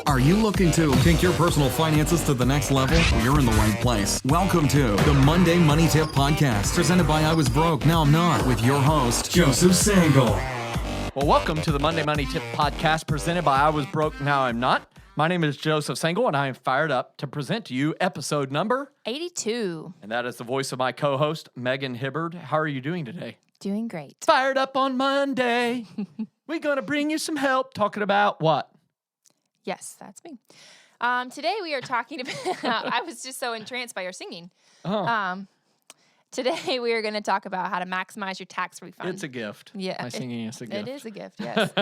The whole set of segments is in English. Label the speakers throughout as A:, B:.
A: Are you looking to take your personal finances to the next level? Well, you're in the right place. Welcome to the Monday Money Tip Podcast, presented by I Was Broke, Now I'm Not, with your host, Joseph Sangle.
B: Well, welcome to the Monday Money Tip Podcast, presented by I Was Broke, Now I'm Not. My name is Joseph Sangle, and I am fired up to present to you episode number
C: 82.
B: And that is the voice of my co-host, Megan Hibbard. How are you doing today?
C: Doing great.
B: Fired up on Monday. We're going to bring you some help talking about what?
C: Yes, that's me. Today we are talking about, I was just so entranced by your singing. Today we are going to talk about how to maximize your tax refund.
B: It's a gift.
C: Yeah.
B: My singing is a gift.
C: It is a gift, yes.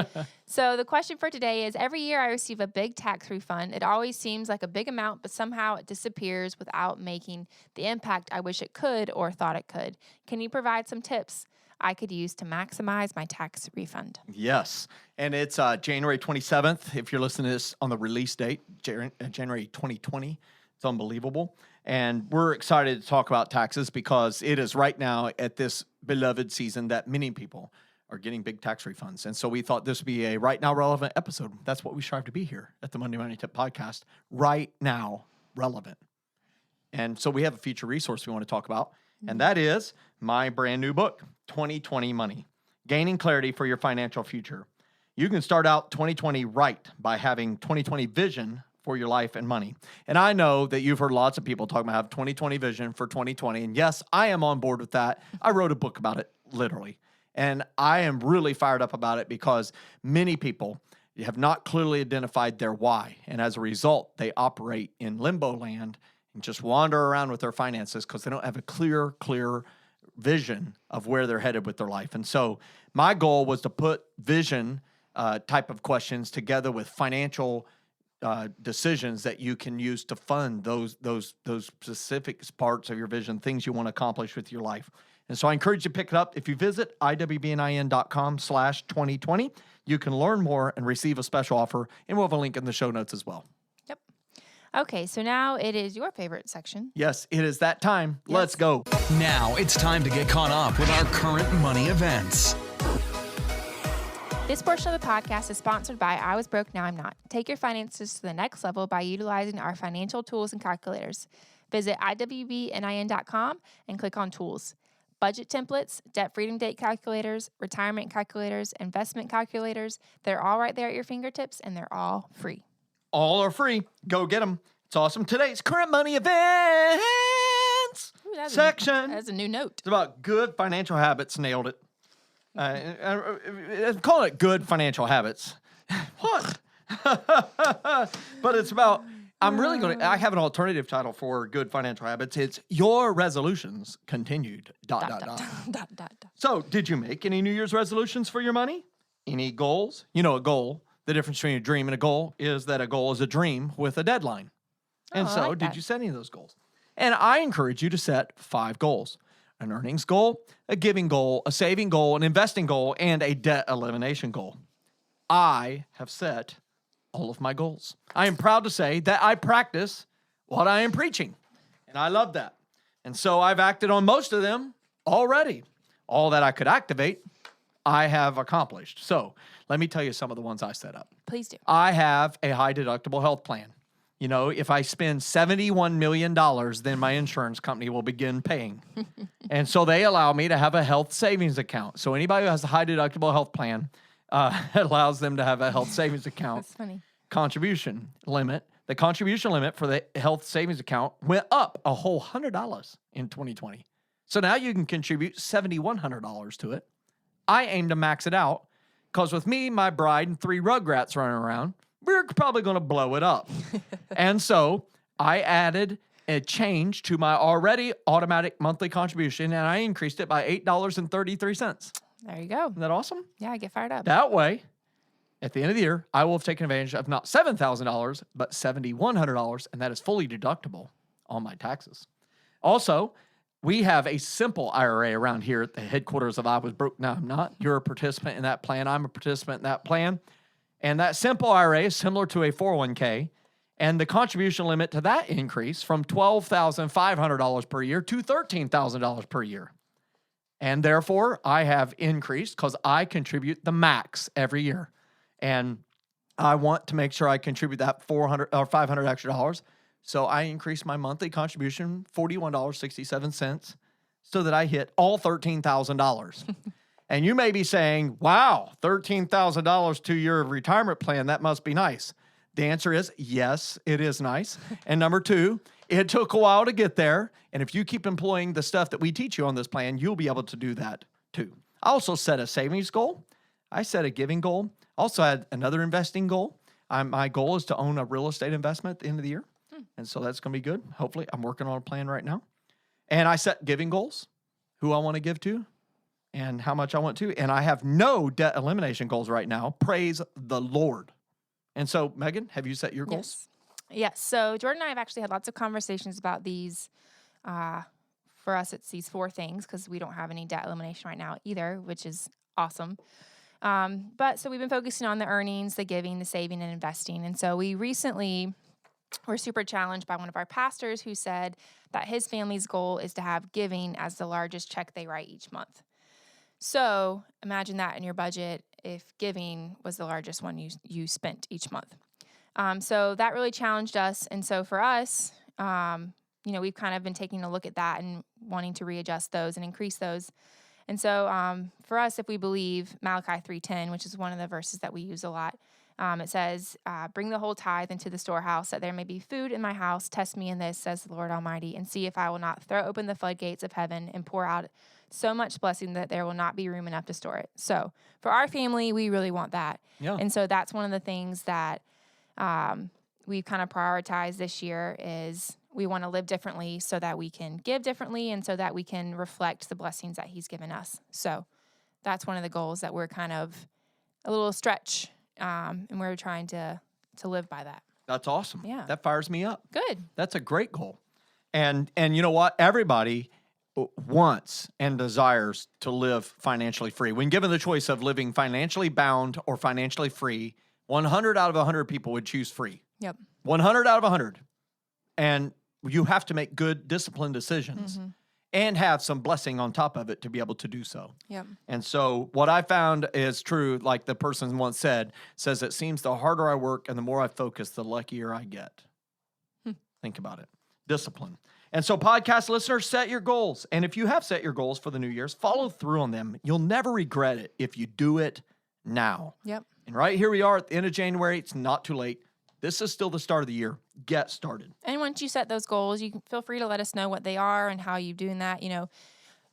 C: So the question for today is, every year I receive a big tax refund. It always seems like a big amount, but somehow it disappears without making the impact I wish it could or thought it could. Can you provide some tips I could use to maximize my tax refund?
B: Yes. And it's January 27th. If you're listening to this on the release date, January 2020, it's unbelievable. And we're excited to talk about taxes because it is right now at this beloved season that many people are getting big tax refunds. And so we thought this would be a right now relevant episode. That's what we strive to be here at the Monday Money Tip Podcast. Right now relevant. And so we have a feature resource we want to talk about. And that is my brand new book, 2020 Money, Gaining Clarity for Your Financial Future. You can start out 2020 right by having 2020 vision for your life and money. And I know that you've heard lots of people talking about have 2020 vision for 2020. And yes, I am on board with that. I wrote a book about it, literally. And I am really fired up about it because many people have not clearly identified their why. And as a result, they operate in limbo land and just wander around with their finances because they don't have a clear vision of where they're headed with their life. And so my goal was to put vision type of questions together with financial decisions that you can use to fund those specific parts of your vision, things you want to accomplish with your life. And so I encourage you to pick it up. If you visit iwbnin.com/2020, you can learn more and receive a special offer, and we'll have a link in the show notes as well.
C: Yep. Okay, so now it is your favorite section.
B: Yes, it is that time.
C: Yes.
B: Let's go.
A: Now it's time to get caught up with our current money events.
C: This portion of the podcast is sponsored by I Was Broke, Now I'm Not. Take your finances to the next level by utilizing our financial tools and calculators. Visit iwbnin.com and click on Tools. Budget templates, debt freedom date calculators, retirement calculators, investment calculators, they're all right there at your fingertips, and they're all free.
B: All are free. Go get them. It's awesome. Today's current money events section.
C: That's a new note.
B: It's about good financial habits. Nailed it. Call it good financial habits. What? But it's about, I have an alternative title for good financial habits. It's your resolutions continued. ... So did you make any New Year's resolutions for your money? Any goals? You know, a goal, the difference between a dream and a goal is that a goal is a dream with a deadline. And so
C: like
B: did
C: that.
B: you set any of those goals? And I encourage you to set 5 goals. An earnings goal, a giving goal, a saving goal, an investing goal, and a debt elimination goal. I have set all of my goals. I am proud to say that I practice what I am preaching, and I love that. And so I've acted on most of them already. All that I could activate, I have accomplished. So let me tell you some of the ones I set up.
C: Please do.
B: I have a high deductible health plan. You know, if I spend $71 million, then my insurance company will begin paying. And so they allow me to have a health savings account. So anybody who has a high deductible health plan allows them to have a health savings account.
C: That's funny.
B: Contribution limit. The contribution limit for the health savings account went up a whole $100 in 2020. So now you can contribute $7,100 to it. I aim to max it out because with me, my bride, and 3 rugrats running around, we're probably going to blow it up. And so I added a change to my already automatic monthly contribution, and I increased it by $8.33.
C: There you go.
B: Isn't that awesome?
C: Yeah, I get fired up.
B: That way, at the end of the year, I will have taken advantage of not $7,000, but $7,100, and that is fully deductible on my taxes. Also, we have a simple IRA around here at the headquarters of I Was Broke, Now I'm Not. You're a participant in that plan. I'm a participant in that plan. And that simple IRA is similar to a 401k. And the contribution limit to that increase from $12,500 per year to $13,000 per year. And therefore, I have increased because I contribute the max every year. And I want to make sure I contribute that 400 or 500 extra dollars. So I increased my monthly contribution $41.67 so that I hit all $13,000. And you may be saying, wow, $13,000 to your retirement plan, that must be nice. The answer is yes, it is nice. And number two, it took a while to get there. And if you keep employing the stuff that we teach you on this plan, you'll be able to do that too. I also set a savings goal. I set a giving goal. Also had another investing goal. My goal is to own a real estate investment at the end of the year. And so that's going to be good. Hopefully, I'm working on a plan right now. And I set giving goals, who I want to give to and how much I want to. And I have no debt elimination goals right now. Praise the Lord. And so, Megan, have you set your goals?
C: Yes. So Jordan and I have actually had lots of conversations about these. For us, it's these 4 things because we don't have any debt elimination right now either, which is awesome. But so we've been focusing on the earnings, the giving, the saving, and investing. And so we recently were super challenged by one of our pastors who said that his family's goal is to have giving as the largest check they write each month. So imagine that in your budget if giving was the largest one you spent each month. So that really challenged us. And so for us, we've kind of been taking a look at that and wanting to readjust those and increase those. And so for us, if we believe Malachi 3:10, which is one of the verses that we use a lot, it says, bring the whole tithe into the storehouse, that there may be food in my house. Test me in this, says the Lord Almighty, and see if I will not throw open the floodgates of heaven and pour out so much blessing that there will not be room enough to store it. So for our family, we really want that.
B: Yeah.
C: And so that's one of the things that we've kind of prioritized this year is we want to live differently so that we can give differently and so that we can reflect the blessings that he's given us. So that's one of the goals that we're kind of a little stretch, and we're trying to live by that.
B: That's awesome.
C: Yeah.
B: That fires me up.
C: Good.
B: That's a great goal. And you know what? Everybody wants and desires to live financially free. When given the choice of living financially bound or financially free, 100 out of 100 people would choose free.
C: Yep.
B: 100 out of 100. And you have to make good, disciplined decisions and have some blessing on top of it to be able to do so.
C: Yep.
B: And so what I found is true, like the person once says, it seems the harder I work and the more I focus, the luckier I get. Think about it. Discipline. And so podcast listeners, set your goals. And if you have set your goals for the New Year's, follow through on them. You'll never regret it if you do it now.
C: Yep.
B: And right here we are at the end of January. It's not too late. This is still the start of the year. Get started.
C: And once you set those goals, you can feel free to let us know what they are and how you're doing that. You know,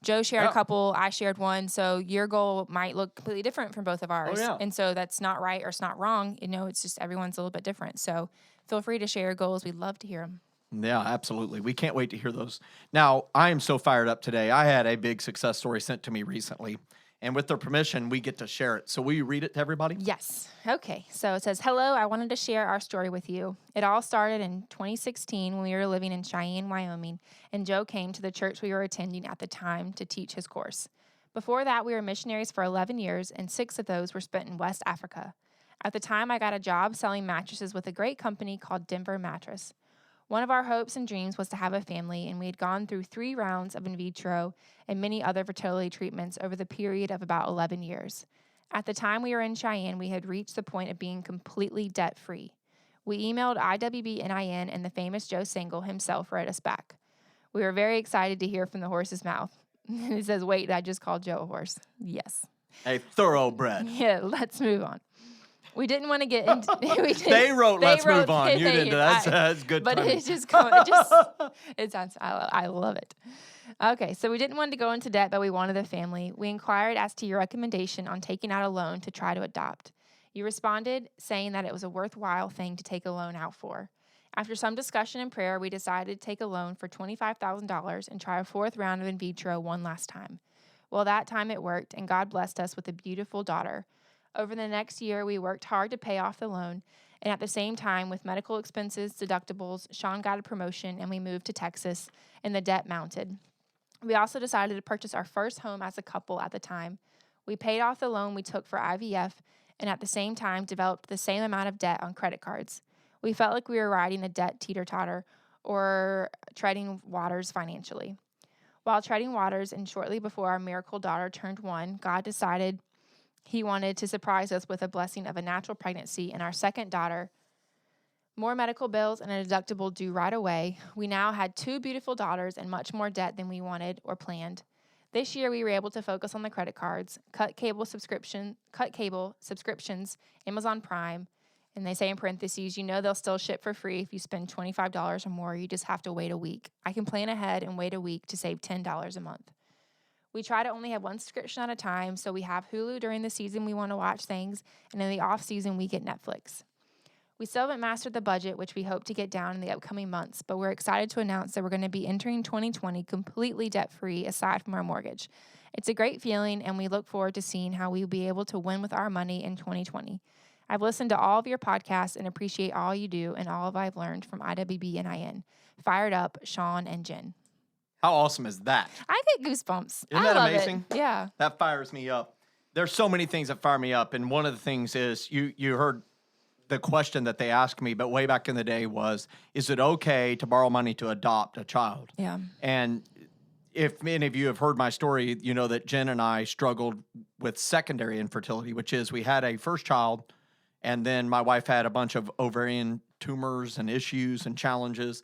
C: Joe shared a couple, I shared one. So your goal might look completely different from both of ours.
B: Oh, yeah.
C: And so that's not right or it's not wrong. You know, it's just everyone's a little bit different. So feel free to share your goals. We'd love to hear them.
B: Yeah, absolutely. We can't wait to hear those. Now, I am so fired up today. I had a big success story sent to me recently. And with their permission, we get to share it. So will you read it to everybody?
C: Yes. Okay. So it says, hello, I wanted to share our story with you. It all started in 2016 when we were living in Cheyenne, Wyoming, and Joe came to the church we were attending at the time to teach his course. Before that, we were missionaries for 11 years, and 6 of those were spent in West Africa. At the time, I got a job selling mattresses with a great company called Denver Mattress. One of our hopes and dreams was to have a family, and we had gone through 3 rounds of In Vitro and many other fertility treatments over the period of about 11 years. At the time we were in Cheyenne, we had reached the point of being completely debt-free. We emailed IWB-NIN, and the famous Joe Single himself wrote us back. We were very excited to hear from the horse's mouth. And it says, wait, I just called Joe a horse. Yes.
B: A thoroughbred.
C: Yeah, let's move on. We didn't want to get into.
B: They wrote, let's move on. You didn't. That's good.
C: But it's just, it sounds, I love it. Okay, so we didn't want to go into debt, but we wanted a family. We inquired as to your recommendation on taking out a loan to try to adopt. You responded saying that it was a worthwhile thing to take a loan out for. After some discussion and prayer, we decided to take a loan for $25,000 and try a 4th round of In Vitro one last time. Well, that time it worked, and God blessed us with a beautiful daughter. Over the next year, we worked hard to pay off the loan, and at the same time, with medical expenses, deductibles, Shawn got a promotion, and we moved to Texas, and the debt mounted. We also decided to purchase our first home as a couple at the time. We paid off the loan we took for IVF, and at the same time, developed the same amount of debt on credit cards. We felt like we were riding a debt teeter-totter or treading waters financially. While treading waters, and shortly before our miracle daughter turned 1, God decided He wanted to surprise us with a blessing of a natural pregnancy and our second daughter, more medical bills, and a deductible due right away. We now had 2 beautiful daughters and much more debt than we wanted or planned. This year, we were able to focus on the credit cards, cut cable subscriptions, Amazon Prime, and they say in parentheses, they'll still ship for free if you spend $25 or more. You just have to wait a week. I can plan ahead and wait a week to save $10 a month. We try to only have one subscription at a time, so we have Hulu during the season we want to watch things, and in the off season, we get Netflix. We still haven't mastered the budget, which we hope to get down in the upcoming months, but we're excited to announce that we're going to be entering 2020 completely debt-free aside from our mortgage. It's a great feeling, and we look forward to seeing how we'll be able to win with our money in 2020. I've listened to all of your podcasts and appreciate all you do and all of I've learned from IWB and IN. Fired up, Shawn and Jenn.
B: How awesome is that?
C: I get goosebumps.
B: Isn't that amazing?
C: Yeah.
B: That fires me up. There's so many things that fire me up, and one of the things is you heard the question that they asked me, but way back in the day was, is it okay to borrow money to adopt a child?
C: Yeah.
B: And if many of you have heard my story, you know that Jen and I struggled with secondary infertility, which is we had a first child, and then my wife had a bunch of ovarian tumors and issues and challenges,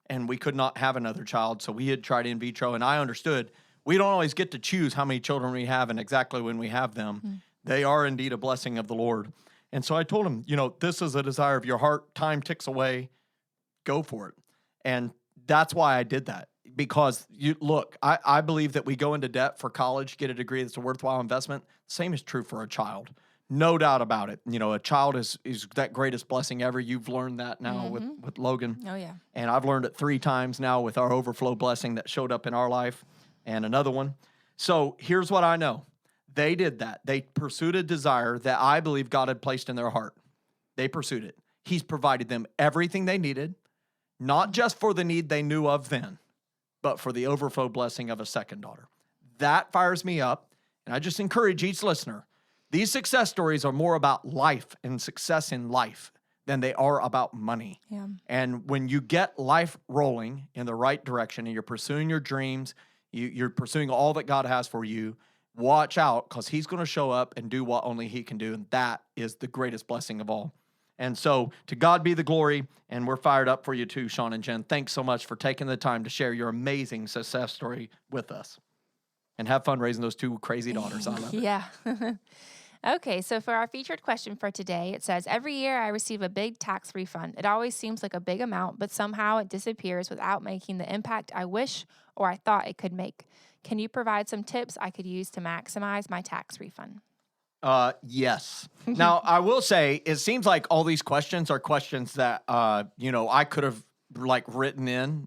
B: and we could not have another child. So we had tried in vitro, and I understood we don't always get to choose how many children we have and exactly when we have them. Mm. They are indeed a blessing of the Lord. And so I told him, this is a desire of your heart. Time ticks away. Go for it. And that's why I did that. Because I believe that we go into debt for college, get a degree that's a worthwhile investment. Same is true for a child. No doubt about it. A child is that greatest blessing ever. You've learned that now with Logan.
C: Oh, yeah.
B: And I've learned it 3 times now with our overflow blessing that showed up in our life and another one. So here's what I know. They did that. They pursued a desire that I believe God had placed in their heart. They pursued it. He's provided them everything they needed, not just for the need they knew of then, but for the overflow blessing of a second daughter. That fires me up. And I just encourage each listener, these success stories are more about life and success in life than they are about money.
C: Yeah.
B: And when you get life rolling in the right direction and you're pursuing your dreams, you're pursuing all that God has for you, watch out, because he's going to show up and do what only he can do. And that is the greatest blessing of all. And so to God be the glory. And we're fired up for you too, Shawn and Jenn. Thanks so much for taking the time to share your amazing success story with us. And have fun raising those 2 crazy daughters. I love it.
C: Yeah. Okay, so for our featured question for today, it says, every year I receive a big tax refund. It always seems like a big amount, but somehow it disappears without making the impact I wish or I thought it could make. Can you provide some tips I could use to maximize my tax refund?
B: Yes. Now, I will say, it seems like all these questions are questions that, I could have written in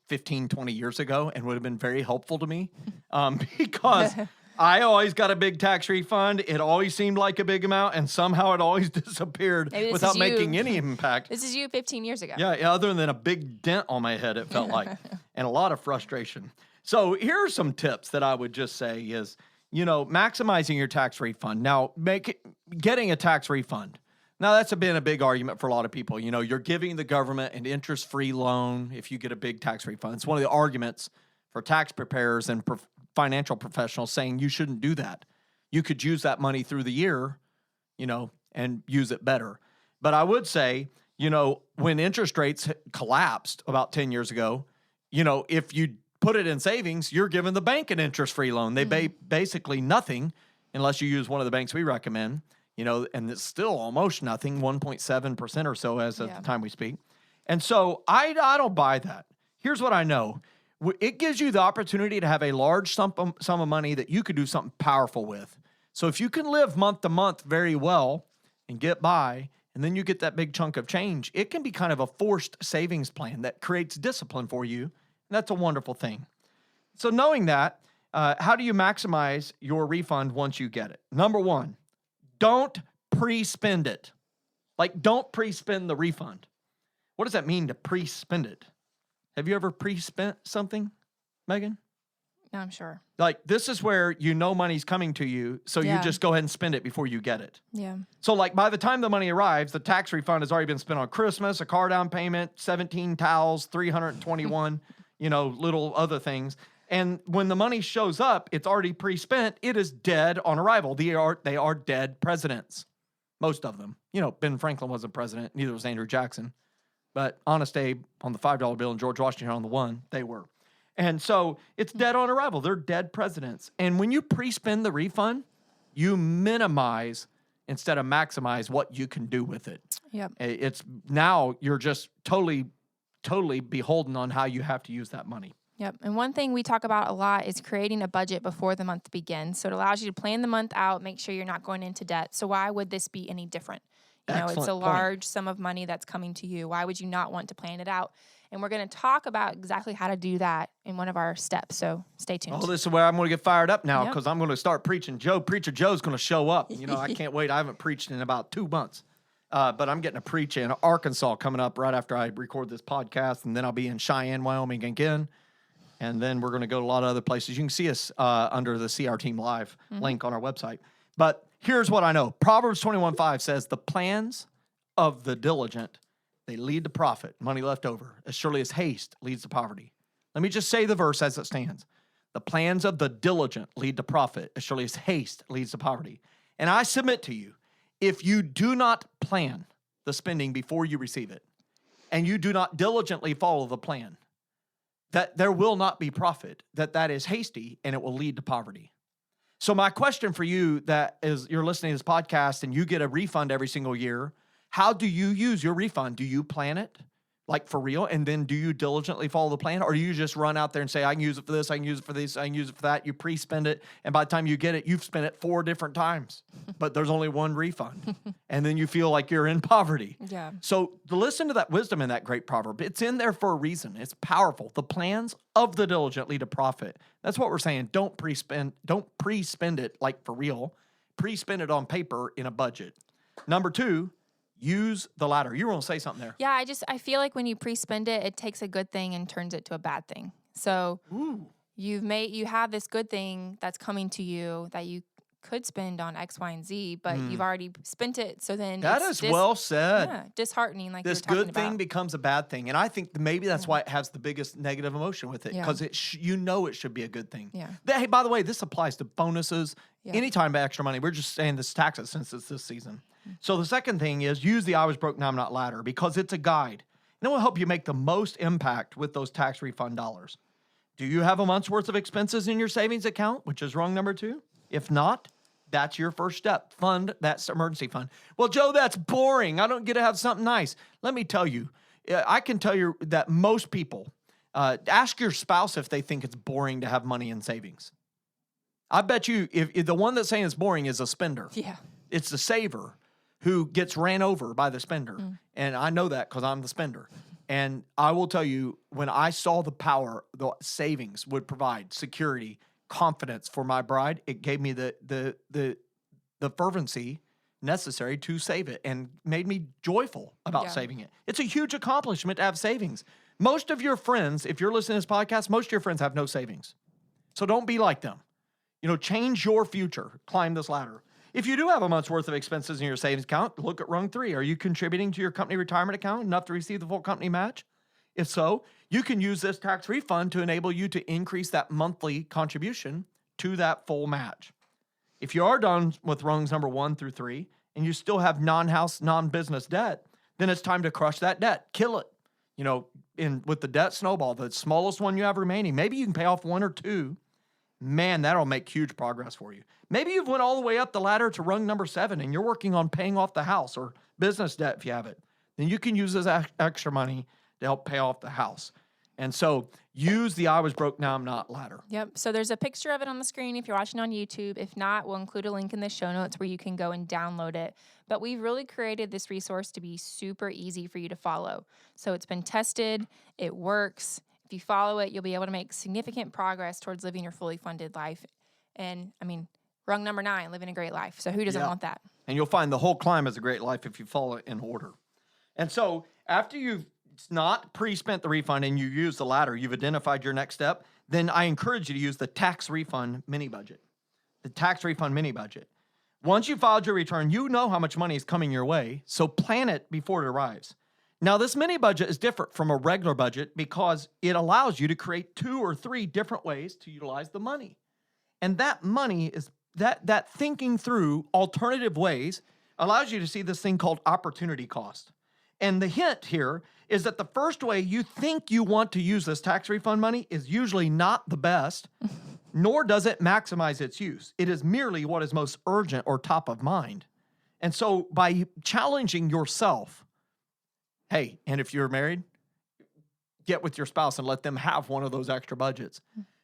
B: 15, 20 years ago and would have been very helpful to me because I always got a big tax refund. It always seemed like a big amount, and somehow it always disappeared without making any impact.
C: This is you 15 years ago.
B: Yeah, other than a big dent on my head, it felt like, and a lot of frustration. So here are some tips that I would just say is, maximizing your tax refund. Now, getting a tax refund. Now, that's been a big argument for a lot of people. You're giving the government an interest-free loan if you get a big tax refund. It's one of the arguments for tax preparers and financial professionals saying you shouldn't do that. You could use that money through the year, and use it better. But I would say, when interest rates collapsed about 10 years ago, if you put it in savings, you're giving the bank an interest-free loan. They pay basically nothing unless you use one of the banks we recommend, and it's still almost nothing, 1.7% or so as of the time we speak. And so I don't buy that. Here's what I know. It gives you the opportunity to have a large sum of money that you could do something powerful with. So if you can live month to month very well and get by, and then you get that big chunk of change, it can be kind of a forced savings plan that creates discipline for you. And that's a wonderful thing. So knowing that, how do you maximize your refund once you get it? Number 1, don't pre-spend it. Don't pre-spend the refund. What does that mean to pre-spend it? Have you ever pre-spent something, Megan?
C: No, I'm sure.
B: This is where money's coming to you, so you just go ahead and spend it before you get it.
C: Yeah.
B: So by the time the money arrives, the tax refund has already been spent on Christmas, a car down payment, 17 towels, 321, little other things. And when the money shows up, it's already pre-spent. It is dead on arrival. They are dead presidents, most of them. You know, Ben Franklin wasn't president. Neither was Andrew Jackson. But Honest Abe on the $5 bill and George Washington on the $1, they were. And so it's dead on arrival. They're dead presidents. And when you pre-spend the refund, you minimize instead of maximize what you can do with it.
C: Yep.
B: It's now you're just totally beholden on how you have to use that money.
C: Yep. And one thing we talk about a lot is creating a budget before the month begins. So it allows you to plan the month out, make sure you're not going into debt. So why would this be any different? You know, it's a large sum of money that's coming to you. Why would you not want to plan it out? And we're going to talk about exactly how to do that in one of our steps. So stay tuned.
B: Oh, this is where I'm going to get fired up now because I'm going to start preaching. Preacher Joe's going to show up. You know, I can't wait. I haven't preached in about 2 months. But I'm getting a preach in Arkansas coming up right after I record this podcast. And then I'll be in Cheyenne, Wyoming again. And then we're going to go to a lot of other places. You can see us under the CR Team Live link on our website. But here's what I know. Proverbs 21:5 says, the plans of the diligent, they lead to profit, money left over. As surely as haste leads to poverty. Let me just say the verse as it stands. The plans of the diligent lead to profit, as surely as haste leads to poverty. And I submit to you, if you do not plan the spending before you receive it, and you do not diligently follow the plan, that there will not be profit, that is hasty, and it will lead to poverty. So my question for you that is you're listening to this podcast and you get a refund every single year, how do you use your refund? Do you plan it, like for real, and then do you diligently follow the plan? Or do you just run out there and say, I can use it for this, I can use it for this, I can use it for that. You pre-spend it, and by the time you get it, you've spent it 4 different times, but there's only one refund. And then you feel like you're in poverty.
C: Yeah.
B: So to listen to that wisdom in that great proverb, it's in there for a reason. It's powerful. The plans of the diligent lead to profit. That's what we're saying. Don't pre-spend it like for real. Pre-spend it on paper in a budget. Number 2, use the ladder. You were going to say something there.
C: Yeah, I feel like when you pre-spend it, it takes a good thing and turns it to a bad thing. So you have this good thing that's coming to you that you could spend on X, Y, and Z, but you've already spent it. So then
B: that is well said.
C: Yeah, disheartening. Like
B: this good thing becomes a bad thing, and I think maybe that's why it has the biggest negative emotion with it because it should be a good thing.
C: Yeah.
B: Hey, by the way, this applies to bonuses. Anytime by extra money, we're just saying this taxes since it's this season. So the second thing is use the I was broke, now I'm not ladder because it's a guide. And it will help you make the most impact with those tax refund dollars. Do you have a month's worth of expenses in your savings account, which is rung number 2? If not, that's your first step. Fund that emergency fund. Well, Joe, that's boring. I don't get to have something nice. Let me tell you, I can tell you that most people, ask your spouse if they think it's boring to have money in savings. I bet you if the one that's saying it's boring is a spender.
C: Yeah.
B: It's the saver who gets ran over by the spender. And I know that because I'm the spender. And I will tell you, when I saw the power the savings would provide, security, confidence for my bride, it gave me the fervency necessary to save it and made me joyful about saving it. It's a huge accomplishment to have savings. Most of your friends, if you're listening to this podcast, most of your friends have no savings. So don't be like them. You know, change your future. Climb this ladder. If you do have a month's worth of expenses in your savings account, look at rung 3. Are you contributing to your company retirement account enough to receive the full company match? If so, you can use this tax refund to enable you to increase that monthly contribution to that full match. If you are done with rungs number 1 through 3 and you still have non-house, non-business debt, then it's time to crush that debt. Kill it. You know, with the debt snowball, the smallest one you have remaining, maybe you can pay off 1 or 2. Man, that'll make huge progress for you. Maybe you've went all the way up the ladder to rung number 7 and you're working on paying off the house or business debt if you have it. Then you can use this extra money to help pay off the house. And so use the I was broke, now I'm not ladder.
C: Yep. So there's a picture of it on the screen if you're watching on YouTube. If not, we'll include a link in the show notes where you can go and download it. But we've really created this resource to be super easy for you to follow. So it's been tested. It works. If you follow it, you'll be able to make significant progress towards living your fully funded life. And I mean, rung number 9, living a great life. So who doesn't want that?
B: And you'll find the whole climb is a great life if you follow it in order. And so after you've not pre-spent the refund and you use the ladder, you've identified your next step, then I encourage you to use the tax refund mini budget. The tax refund mini budget. Once you filed your return, you know how much money is coming your way, so plan it before it arrives. Now, this mini budget is different from a regular budget because it allows you to create 2 or 3 different ways to utilize the money. And that money is that thinking through alternative ways allows you to see this thing called opportunity cost. And the hint here is that the first way you think you want to use this tax refund money is usually not the best, nor does it maximize its use. It is merely what is most urgent or top of mind. And so by challenging yourself, hey, and if you're married, get with your spouse and let them have one of those extra budgets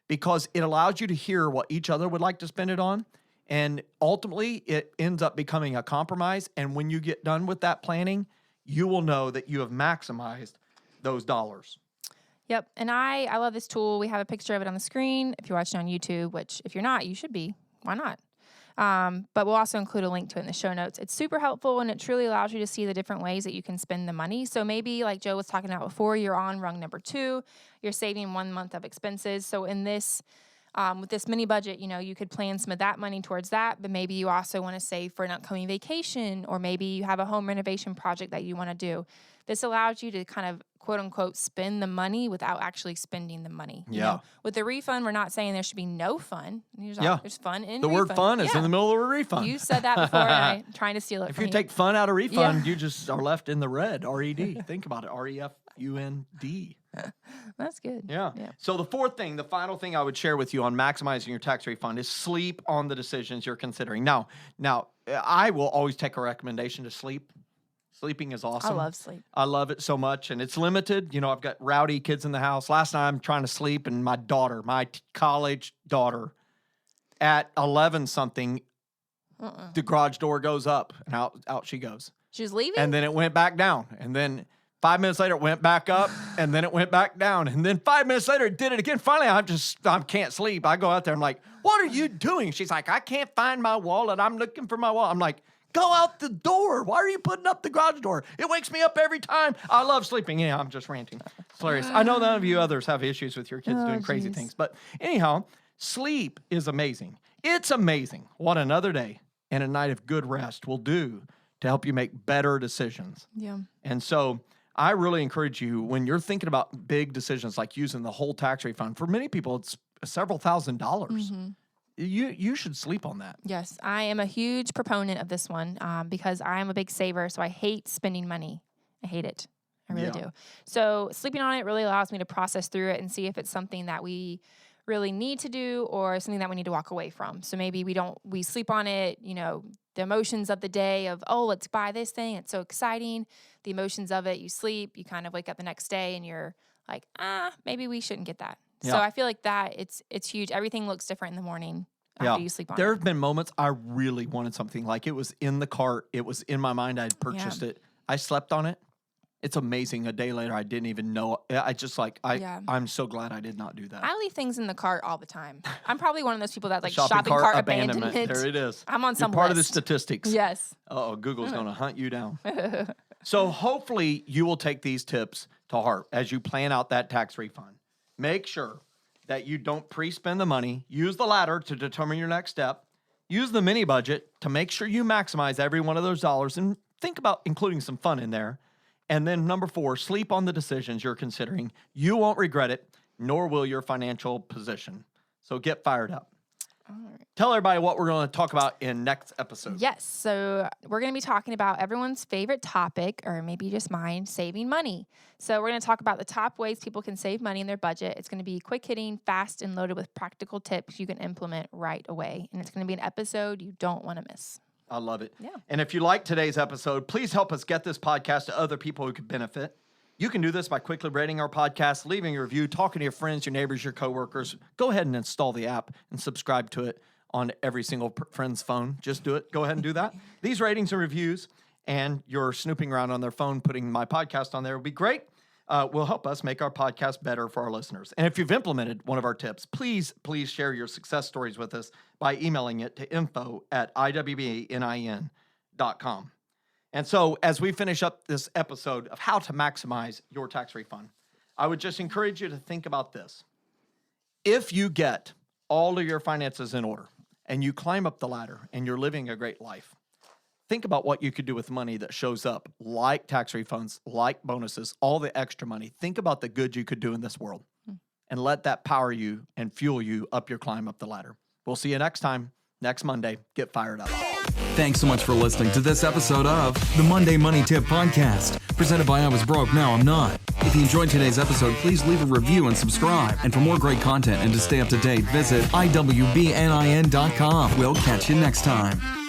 B: because it allows you to hear what each other would like to spend it on. And ultimately, it ends up becoming a compromise. And when you get done with that planning, you will know that you have maximized those dollars.
C: Yep. And I love this tool. We have a picture of it on the screen if you're watching on YouTube, which if you're not, you should be. Why not? But we'll also include a link to it in the show notes. It's super helpful, and it truly allows you to see the different ways that you can spend the money. So maybe, like Joe was talking about before, you're on rung number 2, you're saving 1 month of expenses. So in this, with this mini budget, you could plan some of that money towards that, but maybe you also want to save for an upcoming vacation, or maybe you have a home renovation project that you want to do. This allows you to kind of, quote unquote, spend the money without actually spending the money.
B: Yeah.
C: With the refund, we're not saying there should be no fun. There's fun in
B: the
C: refund.
B: word fun is in the middle of a refund.
C: You said that before, and I'm trying to steal it
B: if
C: from
B: you take fun out of refund, you just are left in the red, R-E-D. Think about it, R-E-F-U-N-D.
C: That's good.
B: Yeah. So the final thing I would share with you on maximizing your tax refund is sleep on the decisions you're considering. Now, I will always take a recommendation to sleep. Sleeping is awesome.
C: I love sleep.
B: I love it so much, and it's limited. I've got rowdy kids in the house. Last night I'm trying to sleep, and my daughter, my college daughter, at 11-something, the garage door goes up, and out she goes.
C: She was leaving?
B: And then it went back down, and then 5 minutes later, it went back up, and then it went back down. And then 5 minutes later, it did it again. Finally, I can't sleep. I go out there. I'm like, what are you doing? She's like, I can't find my wallet. I'm looking for my wallet. I'm like, go out the door. Why are you putting up the garage door? It wakes me up every time. I love sleeping. Yeah, I'm just ranting. It's hilarious. I know none of you others have issues with your kids doing crazy things. But anyhow, sleep is amazing. It's amazing what another day and a night of good rest will do to help you make better decisions.
C: Yeah.
B: And so I really encourage you, when you're thinking about big decisions like using the whole tax refund, for many people, it's several $1,000s. Mm-hmm. You should sleep on that.
C: Yes, I am a huge proponent of this one because I am a big saver, so I hate spending money. I hate it. I really do. So sleeping on it really allows me to process through it and see if it's something that we really need to do or something that we need to walk away from. So maybe we sleep on it, the emotions of the day of, oh, let's buy this thing. It's so exciting. The emotions of it, you sleep, you kind of wake up the next day and you're like, maybe we shouldn't get that. Yeah. So I feel like that it's huge. Everything looks different in the morning after you sleep on it.
B: There have been moments I really wanted something. Like it was in the cart. It was in my mind. I'd purchased it. I slept on it. It's amazing. A day later, I didn't even know. I'm so glad I did not do that.
C: I leave things in the cart all the time. I'm probably one of those people that like shopping cart abandonment.
B: There it is.
C: I'm on some
B: You're part
C: list.
B: of the statistics.
C: Yes.
B: Uh-oh, Google's going to hunt you down. So hopefully you will take these tips to heart as you plan out that tax refund. Make sure that you don't pre-spend the money. Use the ladder to determine your next step. Use the mini budget to make sure you maximize every one of those dollars and think about including some fun in there. And then number 4, sleep on the decisions you're considering. You won't regret it, nor will your financial position. So get fired up. All right. Tell everybody what we're going to talk about in next episode.
C: Yes. So we're going to be talking about everyone's favorite topic, or maybe just mine, saving money. So we're going to talk about the top ways people can save money in their budget. It's going to be quick hitting, fast, and loaded with practical tips you can implement right away. And it's going to be an episode you don't want to miss.
B: I love it.
C: Yeah.
B: And if you like today's episode, please help us get this podcast to other people who could benefit. You can do this by quickly rating our podcast, leaving a review, talking to your friends, your neighbors, your coworkers. Go ahead and install the app and subscribe to it on every single friend's phone. Just do it. Go ahead and do that. These ratings and reviews and your snooping around on their phone, putting my podcast on there will be great. Will help us make our podcast better for our listeners. And if you've implemented one of our tips, please share your success stories with us by emailing it to info@iwbnin.com. And so as we finish up this episode of how to maximize your tax refund, I would just encourage you to think about this. If you get all of your finances in order and you climb up the ladder and you're living a great life, think about what you could do with money that shows up, like tax refunds, like bonuses, all the extra money. Think about the good you could do in this world and let that power you and fuel you up your climb up the ladder. We'll see you next time, next Monday. Get fired up.
A: Thanks so much for listening to this episode of the Monday Money Tip Podcast, presented by I Was Broke, Now I'm Not. If you enjoyed today's episode, please leave a review and subscribe. And for more great content and to stay up to date, visit iwbnin.com. We'll catch you next time.